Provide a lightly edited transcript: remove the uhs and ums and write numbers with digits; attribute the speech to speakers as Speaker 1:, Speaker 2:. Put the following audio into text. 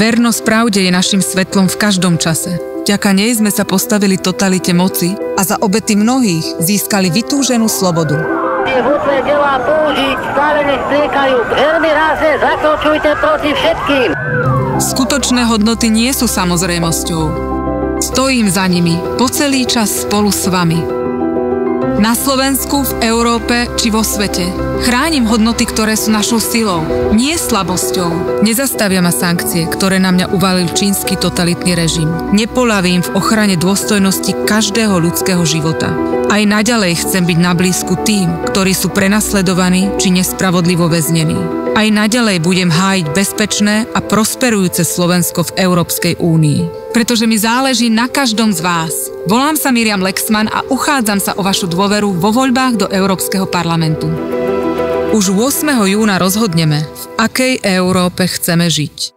Speaker 1: Vernosť pravde je našim svetlom v každom čase. Vďaka nej sme sa postavili totalite moci a za obety mnohých získali vytúženú slobodu.
Speaker 2: Tie husle delá použiť, stále nech striekajú. Veľmi ráze zakročujte proti všetkým.
Speaker 1: Skutočné hodnoty nie sú samozrejmosťou. Stojím za nimi po celý čas spolu s vami. Na Slovensku, v Európe či vo svete. Chránim hodnoty, ktoré sú našou silou, nie slabosťou. Nezastavia ma sankcie, ktoré na mňa uvalil čínsky totalitný režim. Nepoľavím v ochrane dôstojnosti každého ľudského života. Aj naďalej chcem byť na blízku tým, ktorí sú prenasledovaní či nespravodlivo väznení. Aj naďalej budem hájiť bezpečné a prosperujúce Slovensko v Európskej únii. Pretože mi záleží na každom z vás. Volám sa Miriam Lexman a uchádzam sa o vašu dôveru vo voľbách do Európskeho parlamentu. Už 8. júna rozhodneme, v akej Európe chceme žiť.